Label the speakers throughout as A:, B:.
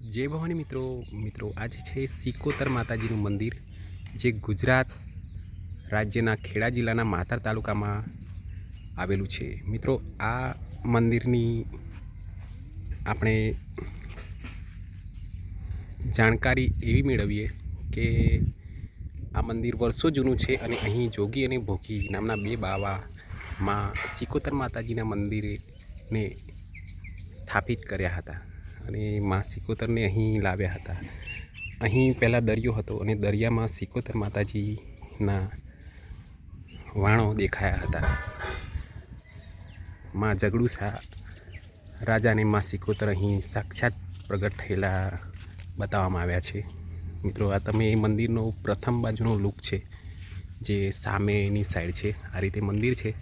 A: જય ભવાની મિત્રો આજે છે સિકોતર માતાજીનું મંદિર જે ગુજરાત રાજ્યના ખેડા જિલ્લાના માતર તાલુકામાં આવેલું છે। મિત્રો આ મંદિરની આપણે જાણકારી એવી મેળવીએ કે આ મંદિર વર્ષો જૂનું છે અને અહીં જોગી અને ભોગી નામના બે બાવા માં સિકોતર માતાજીના મંદિરને સ્થાપિત કર્યા હતા અને માં સિકોતરને અહીં લાવ્યા હતા। અહીં પહેલાં દરિયો હતો અને દરિયામાં સિકોતર માતાજીના વાણો દેખાયા હતા। માં જગડુસા રાજાને માં સિકોતર અહીં સાક્ષાત પ્રગટ થયેલા બતાવવામાં આવ્યા છે। મિત્રો આ તમે મંદિરનો પ્રથમ બાજુનો લુક છે જે સામેની સાઈડ છે। આ રીતે મંદિર છે,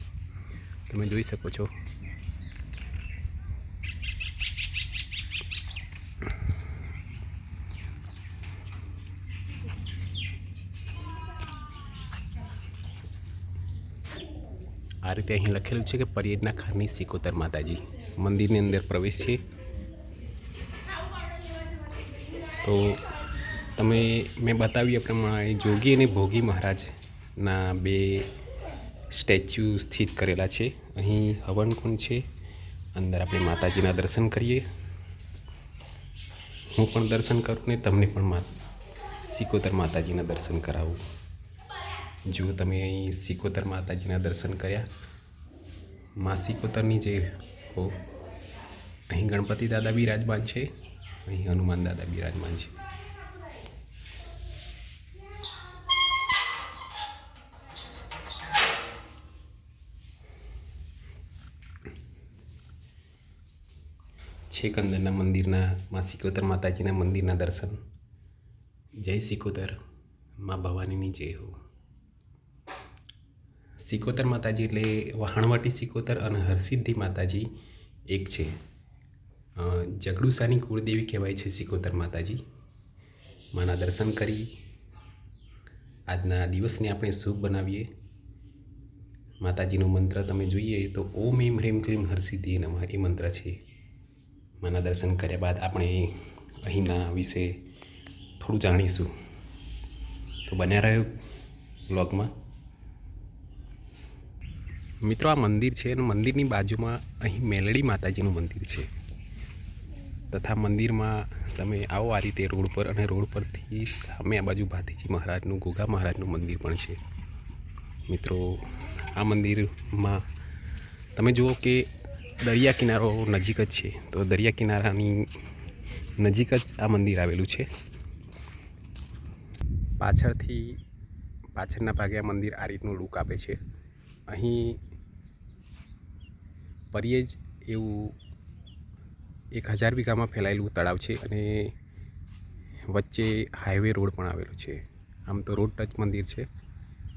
A: તમે જોઈ શકો છો। આ રીતે અહીં લખેલું છે કે પરિયડના ખારની સિકોતર માતાજી મંદિરની અંદર પ્રવેશ છે। તો તમે મેં બતાવ્યા પ્રમાણે જોગી અને ભોગી મહારાજના બે સ્ટેચ્યુ સ્થિત કરેલા છે। અહીં હવનકુંડ છે, અંદર આપણે માતાજીના દર્શન કરીએ। હું પણ દર્શન કરું ને તમને પણ સિકોતર માતાજીના દર્શન કરાવું। જો તમે અહીં સિકોતર માતાજીના દર્શન કર્યા, માં સિકોતરની જે હો, અહીં ગણપતિ દાદા બિરાજમાન છે, અહીં હનુમાન દાદા બિરાજમાન છે। છેક અંદરના મંદિરના માં સિકોતર માતાજીના મંદિરના દર્શન। જય સિકોતર, માં ભવાનીની જય હો। સિકોતર માતાજી એટલે વહાણવટી સિકોતર અને હરસિદ્ધિ માતાજી એક છે। જગડુસાની કુળદેવી કહેવાય છે સિકોતર માતાજી। માના દર્શન કરી આજના દિવસને આપણે શુભ બનાવીએ। માતાજીનો મંત્ર તમે જોઈએ તો ઓમ એમ હ્રીમ ક્લીમ હરસિદ્ધિ નમઃ એ મંત્ર છે। માના દર્શન કર્યા બાદ આપણે અહીંના વિશે થોડું જાણીશું, તો બન્યા રહ્યો વ્લોગમાં। મિત્રો આ મંદિર છે અને મંદિરની બાજુમાં અહીં મેલડી માતાજીનું મંદિર છે તથા મંદિરમાં તમે આવો આ રીતે રોડ પર, અને રોડ પરથી સામે આ બાજુ ભાતીજી મહારાજનું, ગોગા મહારાજનું મંદિર પણ છે। મિત્રો આ મંદિરમાં તમે જુઓ કે દરિયા કિનારો નજીક જ છે, તો દરિયા કિનારાની નજીક જ આ મંદિર આવેલું છે। પાછળના ભાગે આ મંદિર આ રીતનું લુક આપે છે। અહીં પરિયેજ એવું 1000 વીઘામાં ફેલાયેલું તળાવ છે અને વચ્ચે હાઈવે રોડ પણ આવેલો છે। આમ તો રોડ ટચ મંદિર છે।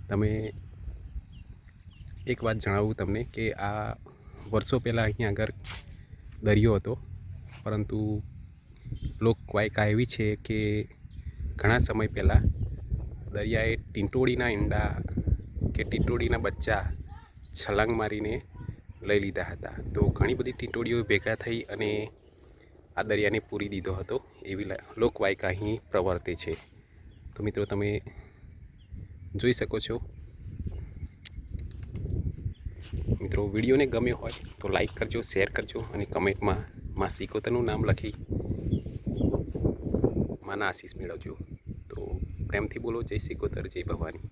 A: તમે એક વાત જણાવું તમને કે આ વર્ષો પહેલાં અહીં આગળ દરિયો હતો, પરંતુ લોકવાયકા એવી છે કે ઘણા સમય પહેલાં દરિયાએ ટીંટોળીના ઈંડા કે ટીંટોળીના બચ્ચા છલાંગ મારીને લઈ લીધા હતા। તો ઘણી બધી ટીંટોળીઓ ભેગા થઈ અને આ દરિયાને પૂરી દીધો હતો, એવી લોકવાયકા અહીં પ્રવર્તે છે। તો મિત્રો તમે જોઈ શકો છો। મિત્રો વિડીયોને ગમ્યો હોય તો લાઈક કરજો, શેર કરજો અને કમેન્ટમાં માં સિકોતરનું નામ લખી માના આશીષ મેળવજો। તો પ્રેમથી બોલો, જય સિકોતર, જય ભવાની।